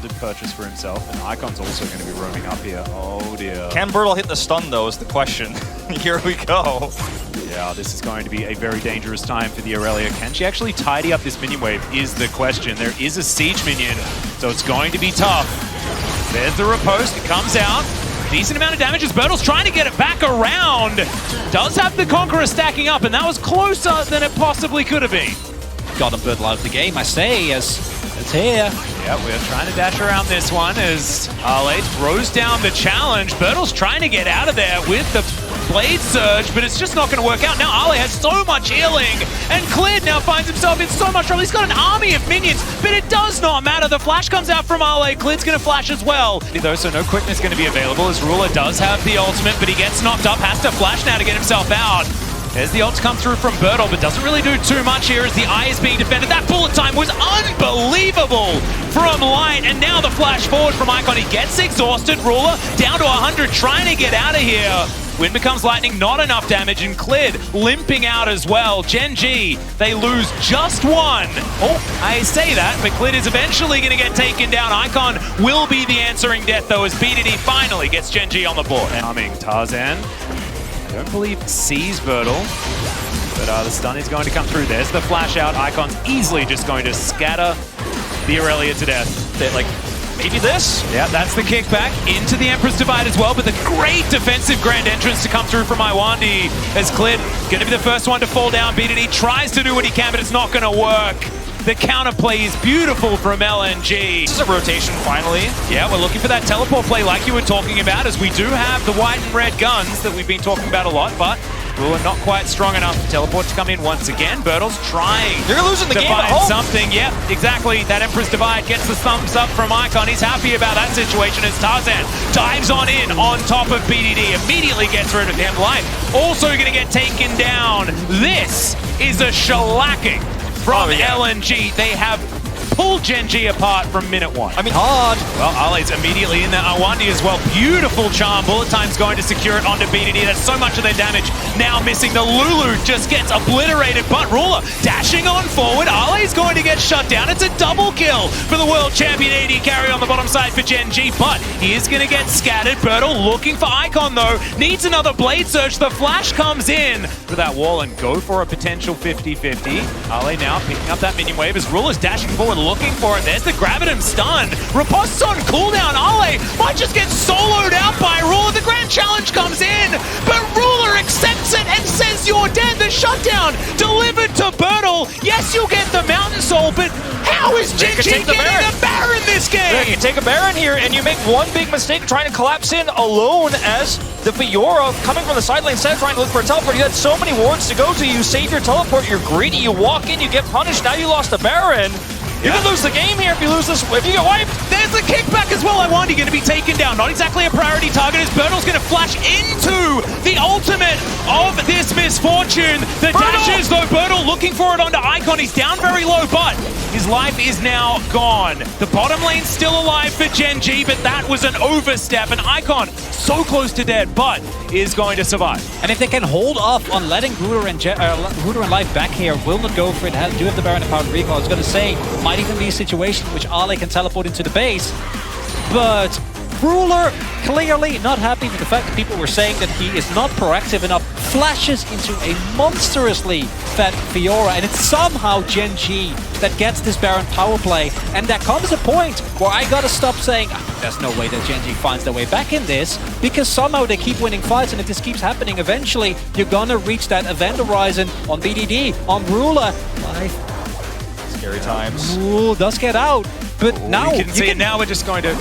did purchase for himself, and Icon's also going to be roaming up here. Oh dear. Can Bertle hit the stun though is the question. Here we go. Yeah, this is going to be a very dangerous time for the Aurelia. Can she actually tidy up this minion wave is the question. There is a siege minion, so it's going to be tough. There's the riposte, it comes out. Decent amount of damage as Bertle's trying to get it back around. Does have the Conqueror stacking up, and that was closer than it possibly could have been. Got a Bertle out of the game, I say, as it's here. Yeah, we're trying to dash around this one as Ale throws down the challenge. Bertle's trying to get out of there with the Blade Surge, but it's just not going to work out. Now Ale has so much healing, and Clid now finds himself in so much trouble. He's got an army of minions, but it does not matter. The flash comes out from Ale. Clid's going to flash as well. Though, so no quickness going to be available as Ruler does have the ultimate, but he gets knocked up, has to flash now to get himself out. There's the ult come through from Bertle, but doesn't really do too much here as the eye is being defended. That bullet time was unbelievable from Light, and now the flash forward from Icon. He gets exhausted. Ruler down to 100, trying to get out of here. Wind becomes lightning, not enough damage, and Clid limping out as well. Gen G, they lose just one. Oh, I say that, but Clid is eventually going to get taken down. Icon will be the answering death, though, as BDD finally gets Gen G on the board. Coming, Tarzan. I don't believe sees Bertle, but the stun is going to come through. There's the flash out. Icon's easily just going to scatter the Aurelia to death. Like, maybe this? Yeah, that's the kickback into the Emperor's Divide as well, but the great defensive grand entrance to come through from Iwandi as Clid going to be the first one to fall down. BDD tries to do what he can, but it's not going to work. The counterplay is beautiful from LNG. This is a rotation, finally. Yeah, we're looking for that teleport play like you were talking about, as we do have the white and red guns that we've been talking about a lot, but we're not quite strong enough. Teleport to come in once again. Bertle's trying You're losing the to game at find home. something. Yep, exactly. That Emperor's Divide gets the thumbs up from Icon. He's happy about that situation as Tarzan dives on in on top of BDD. Immediately gets rid of him. Light also going to get taken down. This is a shellacking from LNG. They have pulled Gen G apart from minute one. I mean, hard. Well, Ale's immediately in there. Awandi as well. Beautiful charm. Bullet time's going to secure it onto BDD. That's so much of their damage now missing. The Lulu just gets obliterated, but Ruler dashing on forward. Ale's going to get shut down. It's a double kill for the world champion AD carry on the bottom side for Gen G, but he is going to get scattered. Bertle looking for Icon though. Needs another Blade Surge. The flash comes in for that wall and go for a potential 50-50. Ale now picking up that minion wave as Ruler's dashing forward looking for it. There's the Gravitum stun. Riposte's on cooldown. Ale might just get soloed out by Ruler. The grand challenge comes in, but Ruler accepts it and says you're dead. The shutdown delivered to Bertle. Yes, you'll get the Mountain Soul, but how is Gen G getting a Baron this game? Yeah, you take a Baron here and you make one big mistake trying to collapse in alone as the Fiora coming from the side lane instead of trying to look for a teleport. You had so many wards to go to. You save your teleport, you're greedy, you walk in, you get punished. Now you lost a Baron. You can lose the game here if you lose this. If you get wiped. There's the kickback as well. Iwandi going to be taken down. Not exactly a priority target as Bertle's going to flash into the ultimate of this misfortune. The dashes though, Bertle looking for it onto Icon. He's down very low, but his life is now gone. The bottom lane's still alive for Gen G, but that was an overstep. And Icon so close to dead, but is going to survive. And if they can hold off on letting Ruder and Life back here, will not go for it. Do have the Baron and Power Recall. I was going to say, might even be a situation in which Ale can teleport into the base, but Ruler clearly not happy with the fact that people were saying that he is not proactive enough, flashes into a monstrously fed Fiora, and it's somehow Gen G that gets this Baron power play, and there comes a point where I gotta stop saying there's no way that Gen G finds their way back in this, because somehow they keep winning fights, and if this keeps happening, eventually you're gonna reach that event horizon on BDD, on Ruler. Scary times. Ooh, does get out, but now you can see it. Now we're just going to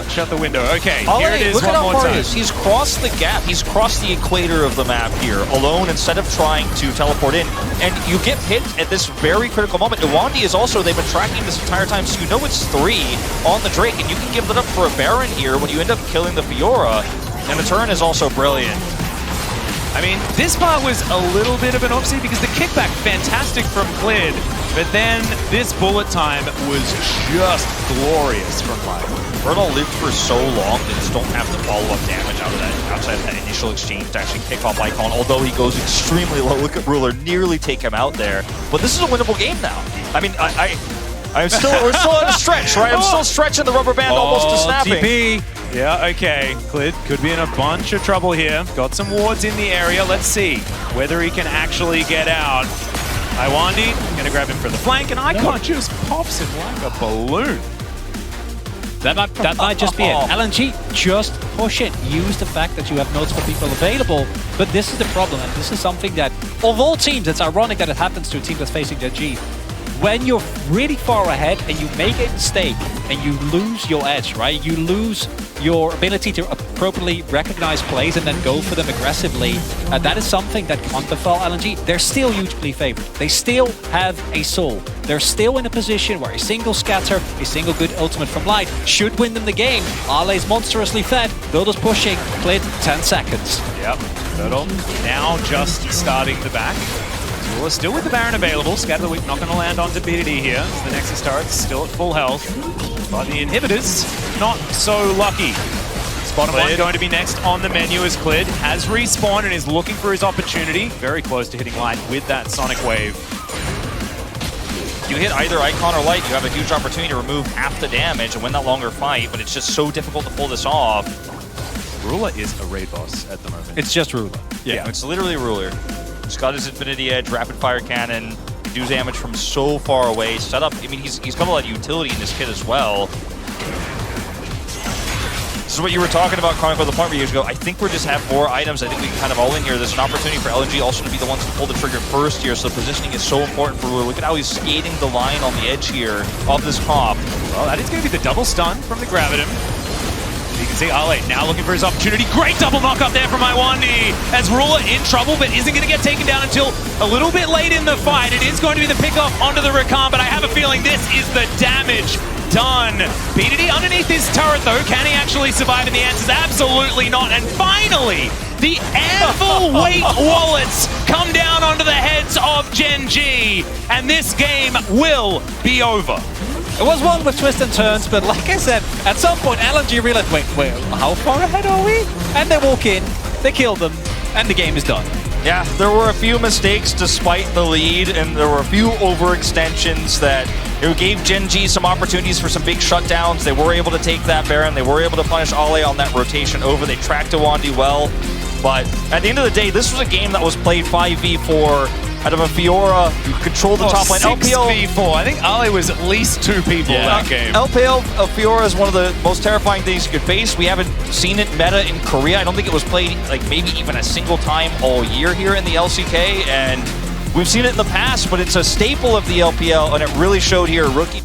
shut the window. Okay, Ale, here it is look one at how more far time. he is. He's crossed the gap. He's crossed the equator of the map here alone instead of trying to teleport in. And you get hit at this very critical moment. Iwandi is also, they've been tracking this entire time, so you know it's 3 on the Drake, and you can give it up for a Baron here when you end up killing the Fiora. And the turn is also brilliant. I mean, this part was a little bit of an oopsie because the kickback, fantastic from Clid, but then this bullet time was just glorious from Light. Bertle lived for so long, they just don't have the follow-up damage outside of that initial exchange to actually pick off Icon, although he goes extremely low. Look at Ruler nearly take him out there. But this is a winnable game now. I mean, we're still at a stretch, right? I'm still stretching the rubber band almost to snapping. TP. Yeah, okay. Clid could be in a bunch of trouble here. Got some wards in the area. Let's see whether he can actually get out. Iwandi gonna grab him for the flank, and Icon just pops him like a balloon. That might just be it. LNG, just push it. Use the fact that you have multiple people available. But this is the problem, and this is something that, of all teams, it's ironic that it happens to a team that's facing Gen.G. When you're really far ahead and you make a mistake and you lose your edge, right? You lose your ability to appropriately recognize plays and then go for them aggressively. That is something that can't befall LNG. They're still hugely favored. They still have a soul. They're still in a position where a single scatter, a single good ultimate from Light should win them the game. Ale's monstrously fed. Builders pushing. Clid 10 seconds. Yep. Turtle now just starting the back. We're still with the Baron available. Scatter the Weak not going to land onto BDD here. As the Nexus turret's still at full health. But the inhibitors, not so lucky. Bottom one going to be next on the menu as Clid has respawned and is looking for his opportunity. Very close to hitting Light with that Sonic Wave. You hit either Icon or Light, you have a huge opportunity to remove half the damage and win that longer fight, but it's just so difficult to pull this off. Ruler is a raid boss at the moment. It's just Ruler. Yeah, it's literally Ruler. He's got his Infinity Edge, Rapid Fire Cannon, do damage from so far away. Set up, I mean, he's got a lot of utility in this kit as well. This is what you were talking about, Chronicle, the point where you go, I think we just have more items. I think we can kind of all in here. There's an opportunity for LNG also to be the ones to pull the trigger first here, so the positioning is so important for Ruler. Look at how he's skating the line on the edge here of this comp. Well, that is going to be the double stun from the Gravitum. You can see Ale now looking for his opportunity. Great double knock up there from Iwandi as Ruler in trouble, but isn't going to get taken down until a little bit late in the fight. It is going to be the pickoff onto the Rakan, but I have a feeling this is the damage done. BDD underneath his turret though. Can he actually survive? And the answer is absolutely not. And finally, the Anvil weight wallets come down onto the heads of Gen.G, and this game will be over. It was one with twists and turns, but like I said, at some point LNG realized, wait, how far ahead are we? And they walk in, they kill them, and the game is done. Yeah, there were a few mistakes despite the lead, and there were a few overextensions that gave Gen.G some opportunities for some big shutdowns. They were able to take that Baron, they were able to punish Ale on that rotation over, they tracked Iwandi well, but at the end of the day, this was a game that was played 5v4 out of a Fiora who controlled the top lane. 6v4. I think Ale was at least 2 people that game. LPL of Fiora is one of the most terrifying things you could face. We haven't seen it meta in Korea. I don't think it was played like maybe even a single time all year here in the LCK, and we've seen it in the past, but it's a staple of the LPL, and it really showed here. Rookie.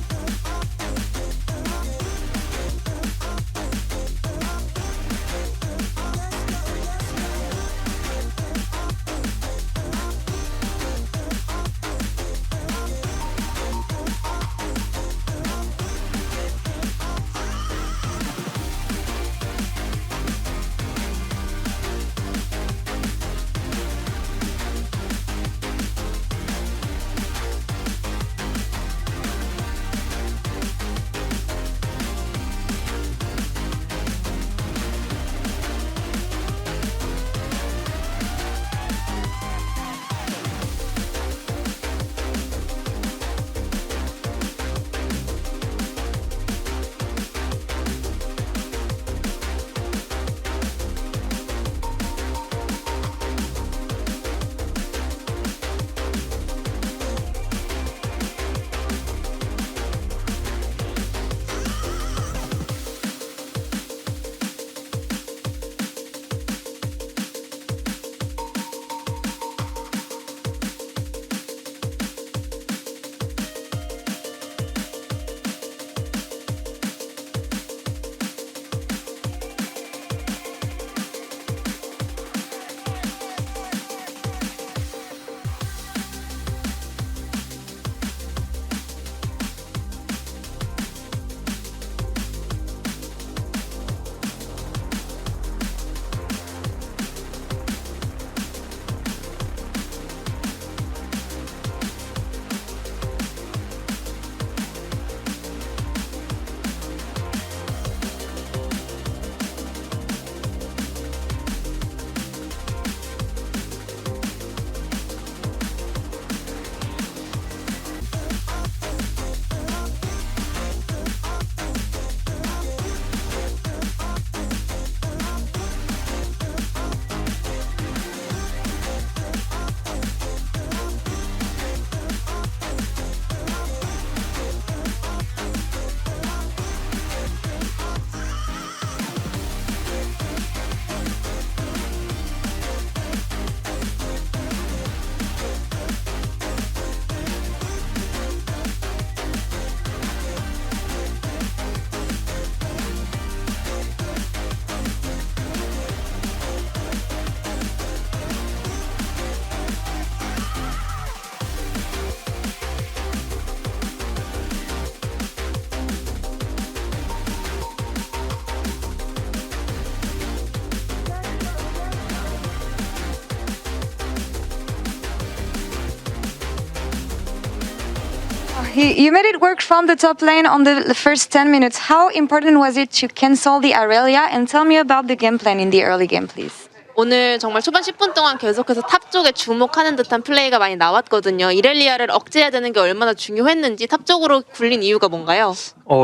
You made it work from the top lane on the first 10 minutes. How important was it to cancel the Aurelia? And tell me about the game plan in the early game, please. 오늘 정말 초반 10분 동안 계속해서 탑 쪽에 주목하는 듯한 플레이가 많이 나왔거든요. 이렐리아를 억제해야 되는 게 얼마나 중요했는지 탑 쪽으로 굴린 이유가 뭔가요?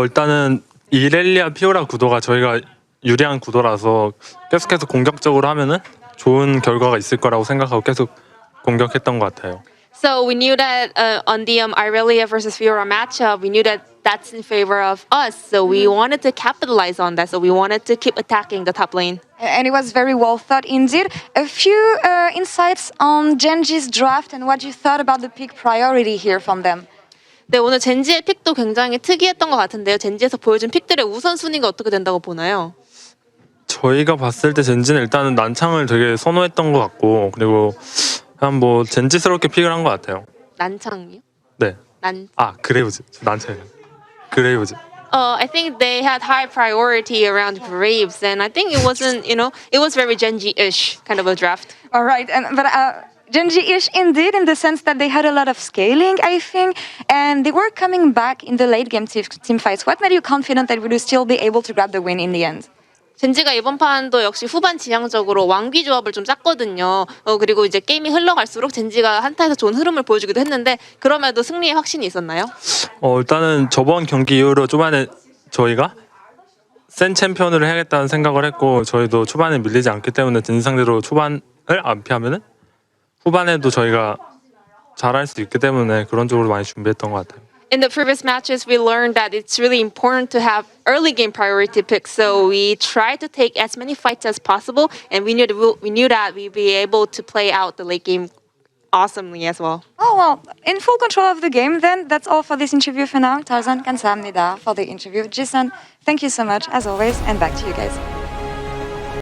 일단은 이렐리아 피오라 구도가 저희가 유리한 구도라서 계속해서 공격적으로 하면은 좋은 결과가 있을 거라고 생각하고 계속 공격했던 것 같아요. So we knew that on the Irelia versus Fiora matchup, we knew that that's in favor of us. So we wanted to capitalize on that. So we wanted to keep attacking the top lane. And it was very well thought indeed. A few insights on Genji's draft and what you thought about the pick priority here from them. 네, 오늘 젠지의 픽도 굉장히 특이했던 것 같은데요. 젠지에서 보여준 픽들의 우선순위가 어떻게 된다고 보나요? 저희가 봤을 때 젠지는 일단은 난창을 되게 선호했던 것 같고 그리고 그냥 뭐 젠지스럽게 픽을 한 것 같아요. 난창이요? 네. 그레이브즈. 난창이. 그레이브즈. I think they had high priority around Graves, and I think it wasn't, it was very Genji-ish kind of a draft. All right, but Genji-ish indeed, in the sense that they had a lot of scaling, I think, and they were coming back in the late game team fights. What made you confident that we would still be able to grab the win in the end? 젠지가 이번 판도 역시 후반 지향적으로 왕귀 조합을 좀 짰거든요. 그리고 이제 게임이 흘러갈수록 젠지가 한타에서 좋은 흐름을 보여주기도 했는데 그럼에도 승리의 확신이 있었나요? 일단은 저번 경기 이후로 초반에 저희가 센 챔피언을 해야겠다는 생각을 했고 저희도 초반에 밀리지 않기 때문에 젠지 상대로 초반을 안 피하면은 후반에도 저희가 잘할 수 있기 때문에 그런 쪽으로 많이 준비했던 것 같아요. In the previous matches, we learned that it's really important to have early game priority picks. So we tried to take as many fights as possible, and we knew that we'd be able to play out the late game awesomely as well. Oh, well, in full control of the game, then that's all for this interview for now. Tarzan, 감사합니다 for the interview. Jason, thank you so much, as always, and back to you guys.